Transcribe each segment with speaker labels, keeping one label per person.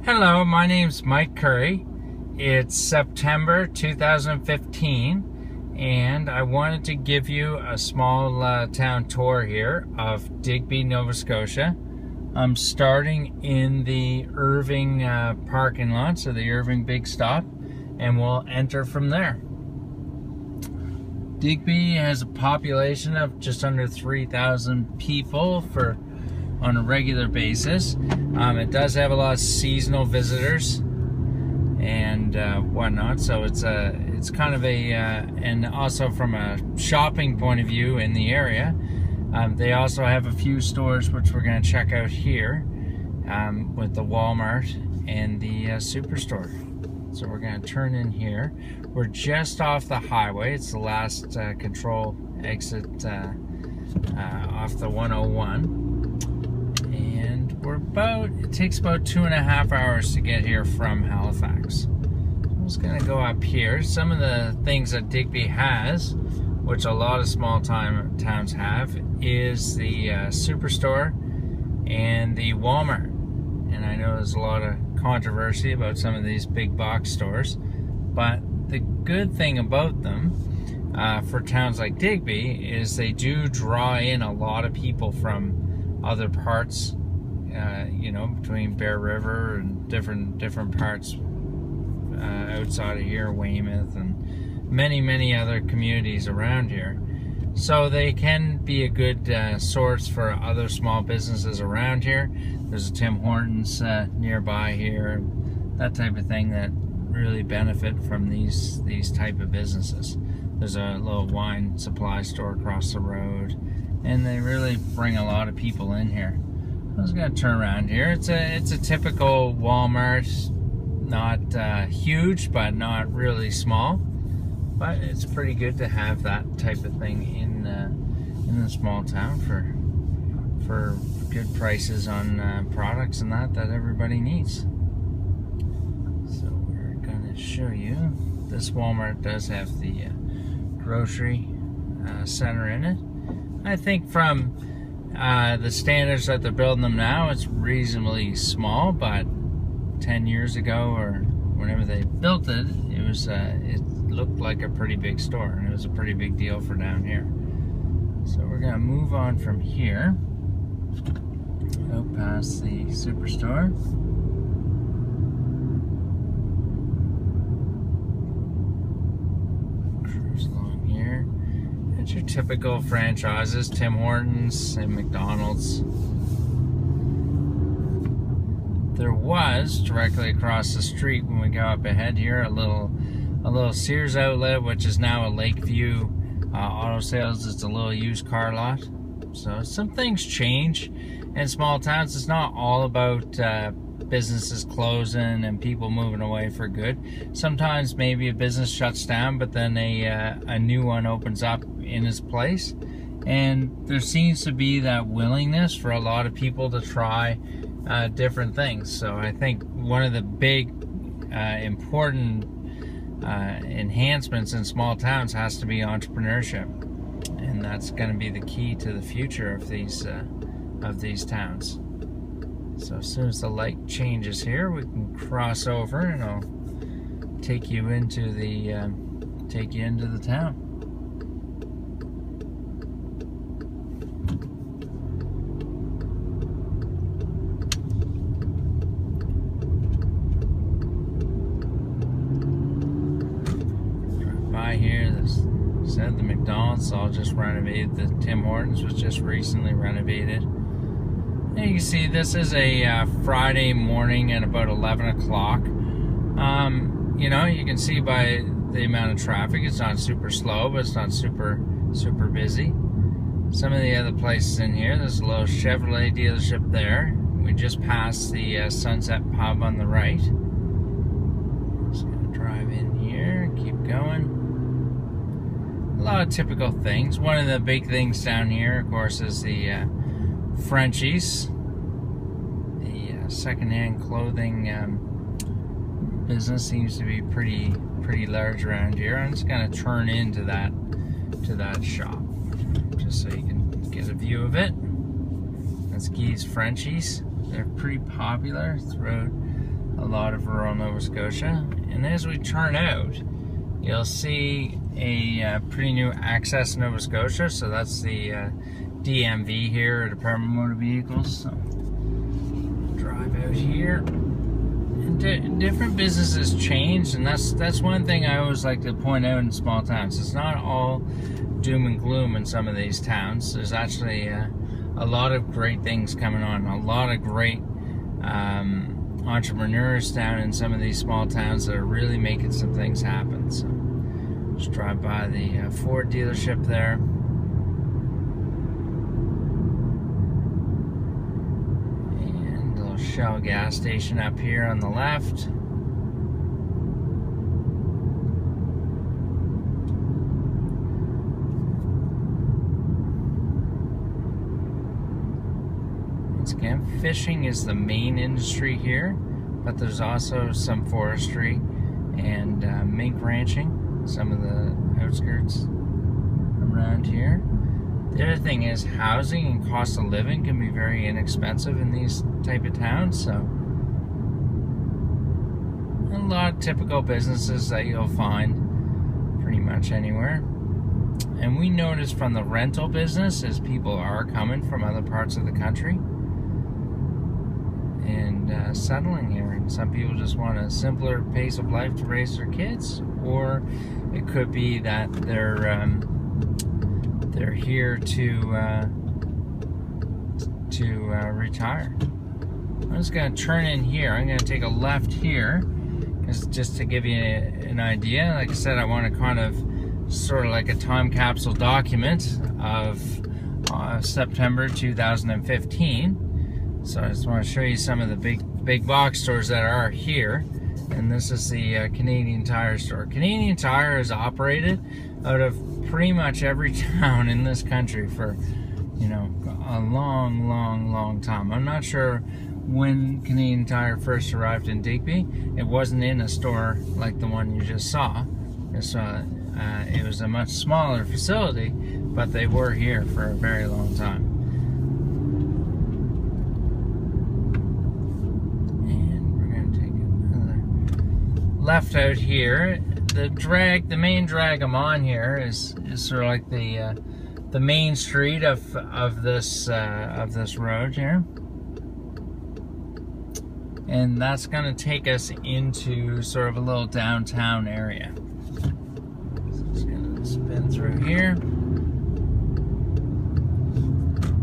Speaker 1: Hello, my name's Mike Curry. It's September 2015 and I wanted to give you a small town tour here of Digby, Nova Scotia. I'm starting in the Irving parking lot, so the Irving Big Stop, and we'll enter from there. Digby has a population of just under 3,000 people on a regular basis. It does have a lot of seasonal visitors and whatnot, so it's kind of a and also from a shopping point of view in the area, they also have a few stores which we're going to check out here, with the Walmart and the Superstore. So we're going to turn in here. We're just off the highway. It's the last control exit off the 101. And it takes about 2.5 hours to get here from Halifax. I'm just gonna go up here. Some of the things that Digby has, which a lot of small towns have, is the Superstore and the Walmart. And I know there's a lot of controversy about some of these big box stores, but the good thing about them for towns like Digby is they do draw in a lot of people from other parts, between Bear River and different parts outside of here, Weymouth, and many other communities around here. So they can be a good source for other small businesses around here. There's a Tim Hortons nearby here, that type of thing that really benefit from these type of businesses. There's a little wine supply store across the road, and they really bring a lot of people in here. I'm just gonna turn around here. It's a typical Walmart, not huge, but not really small. But it's pretty good to have that type of thing in a small town for good prices on products and that everybody needs. So we're gonna show you. This Walmart does have the grocery center in it. I think from the standards that they're building them now, it's reasonably small, but 10 years ago or whenever they built it, it looked like a pretty big store, and it was a pretty big deal for down here. So we're gonna move on from here, out past the Superstore. Cruise along here. It's your typical franchises, Tim Hortons and McDonald's. There was, directly across the street when we go up ahead here, a little Sears outlet, which is now a Lakeview auto sales. It's a little used car lot. So some things change in small towns. It's not all about businesses closing and people moving away for good. Sometimes maybe a business shuts down, but then a new one opens up in its place. And there seems to be that willingness for a lot of people to try different things. So I think one of the big important enhancements in small towns has to be entrepreneurship, and that's going to be the key to the future of these towns. So as soon as the light changes here, we can cross over, and I'll take you into the town. Here, said the McDonald's all just renovated. The Tim Hortons was just recently renovated. And you can see this is a Friday morning at about 11 o'clock. You can see by the amount of traffic, it's not super slow, but it's not super busy. Some of the other places in here, there's a little Chevrolet dealership there. We just passed the Sunset Pub on the right. Just gonna drive in here, keep going. A lot of typical things. One of the big things down here, of course, is the Frenchies, the secondhand clothing business seems to be pretty large around here. I'm just gonna turn into that shop just so you can get a view of it. That's Guy's Frenchies. They're pretty popular throughout a lot of rural Nova Scotia. And as we turn out, you'll see a pretty new Access Nova Scotia. So that's the DMV here, Department of Motor Vehicles. So drive out here. And different businesses change, and that's one thing I always like to point out in small towns. It's not all doom and gloom in some of these towns. There's actually a lot of great things coming on, a lot of great entrepreneurs down in some of these small towns that are really making some things happen. So just drive by the Ford dealership there. And a little Shell gas station up here on the left. Once again, fishing is the main industry here, but there's also some forestry and mink ranching, some of the outskirts around here. The other thing is housing and cost of living can be very inexpensive in these type of towns, so a lot of typical businesses that you'll find pretty much anywhere. And we notice from the rental business as people are coming from other parts of the country and settling here, and some people just want a simpler pace of life to raise their kids, or it could be that they're here to retire. I'm just going to turn in here. I'm going to take a left here, just to give you an idea. Like I said, I want to kind of sort of like a time capsule document of September 2015. So I just want to show you some of the big box stores that are here. And this is the Canadian Tire store. Canadian Tire is operated out of pretty much every town in this country for, you know, a long time. I'm not sure when Canadian Tire first arrived in Digby. It wasn't in a store like the one you just saw. It was a much smaller facility, but they were here for a very long time. Left out here, the main drag I'm on here is sort of like the main street of this road here, and that's going to take us into sort of a little downtown area. So just going to spin through here.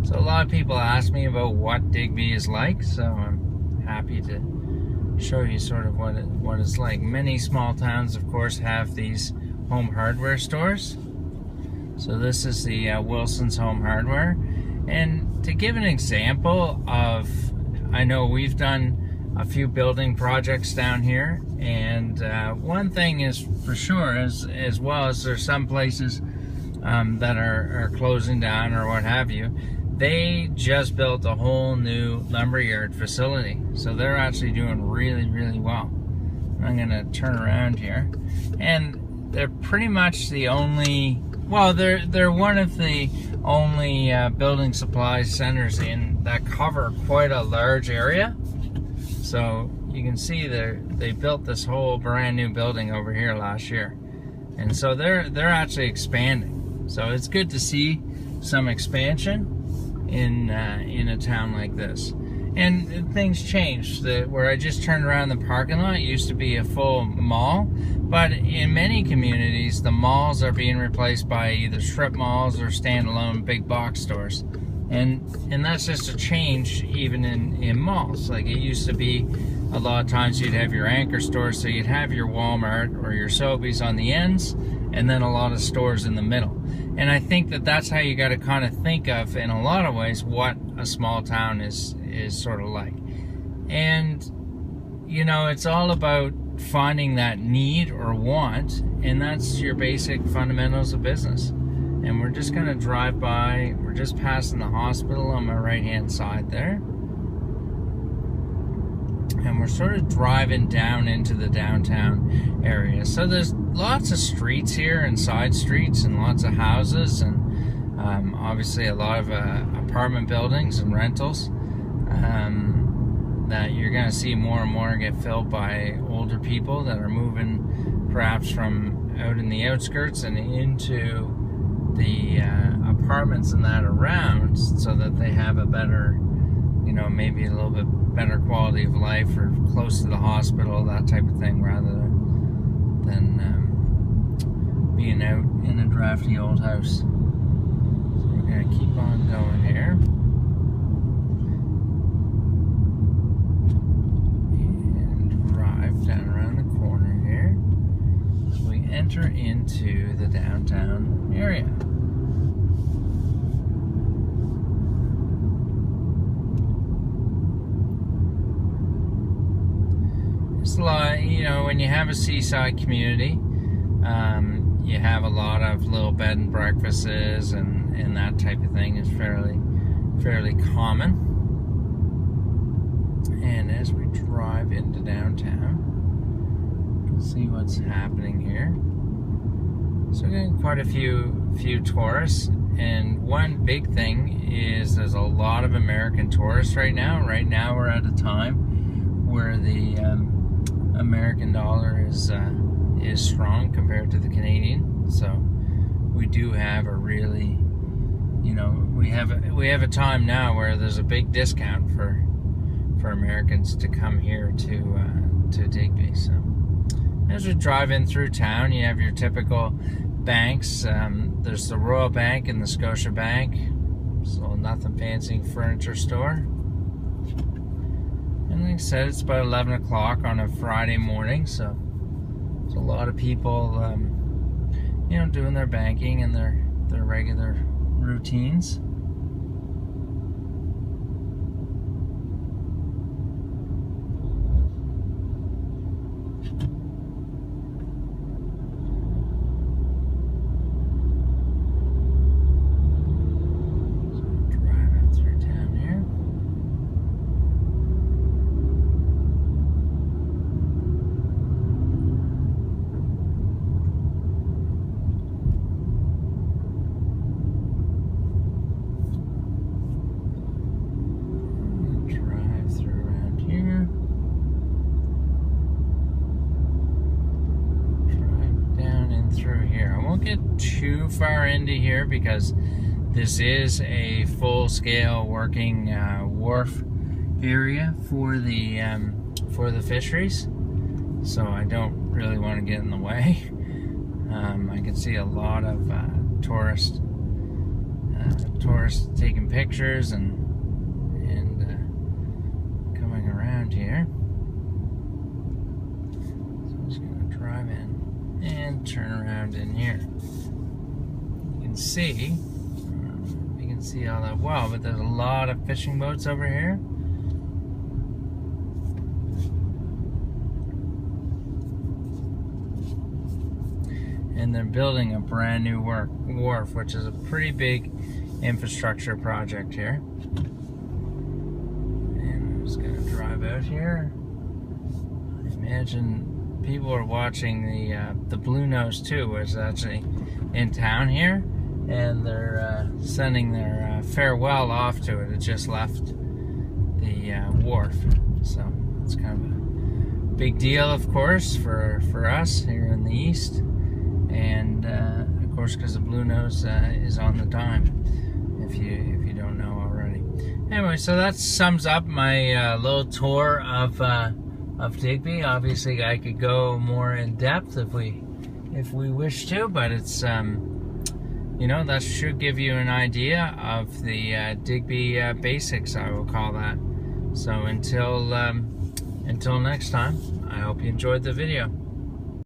Speaker 1: So a lot of people ask me about what Digby is like, so I'm happy to show you sort of what it's like. Many small towns, of course, have these home hardware stores. So this is the Wilson's Home Hardware. And to give an example of, I know we've done a few building projects down here, and one thing is for sure, as well as there's some places that are closing down or what have you, they just built a whole new lumberyard facility. So they're actually doing really well. I'm gonna turn around here. And they're pretty much the only, well, they're one of the only building supply centers that cover quite a large area. So you can see they built this whole brand new building over here last year. And so they're actually expanding. So it's good to see some expansion in a town like this. And things changed. Where I just turned around the parking lot, it used to be a full mall, but in many communities the malls are being replaced by either strip malls or standalone big box stores, and that's just a change even in malls. Like it used to be, a lot of times you'd have your anchor stores, so you'd have your Walmart or your Sobeys on the ends, and then a lot of stores in the middle. And I think that's how you got to kind of think of, in a lot of ways, what a small town is sort of like. And, you know, it's all about finding that need or want, and that's your basic fundamentals of business. And we're just going to drive by. We're just passing the hospital on my right-hand side there. And we're sort of driving down into the downtown area. So there's lots of streets here and side streets and lots of houses, and obviously a lot of apartment buildings and rentals. that you're going to see more and more get filled by older people that are moving perhaps from out in the outskirts and into the apartments and that around, so that they have a better, you know, maybe a little bit better quality of life, or close to the hospital, that type of thing, rather than being out in a drafty old house. So we're going to keep on going here. Down around the corner here, so we enter into the downtown area. It's a lot, you know, when you have a seaside community, you have a lot of little bed and breakfasts and that type of thing is fairly common. And as we drive into downtown, see what's happening here. So we're getting quite a few tourists, and one big thing is there's a lot of American tourists right now. Right now we're at a time where the American dollar is strong compared to the Canadian. So we do have a really, you know, we have a time now where there's a big discount for Americans to come here to Digby. So as we drive in through town, you have your typical banks. There's the Royal Bank and the Scotia Bank. So nothing fancy furniture store. And like I said, it's about 11 o'clock on a Friday morning, so there's a lot of people, you know, doing their banking and their regular routines. Too far into here because this is a full-scale working wharf area for the fisheries, so I don't really want to get in the way. I can see a lot of tourists taking pictures and coming around here. So I'm just going to drive in and turn around in here. You can see all that well, but there's a lot of fishing boats over here. And they're building a brand new wharf, which is a pretty big infrastructure project here. And I'm just gonna drive out here. I imagine people are watching the Blue Nose too, which is actually in town here. And they're sending their farewell off to it. It just left the wharf, so it's kind of a big deal, of course, for us here in the east, and of course because the Blue Nose is on the dime. If you don't know already. Anyway, so that sums up my little tour of Digby. Obviously, I could go more in depth if we wish to, but it's you know, that should give you an idea of the Digby basics, I will call that. So until next time, I hope you enjoyed the video.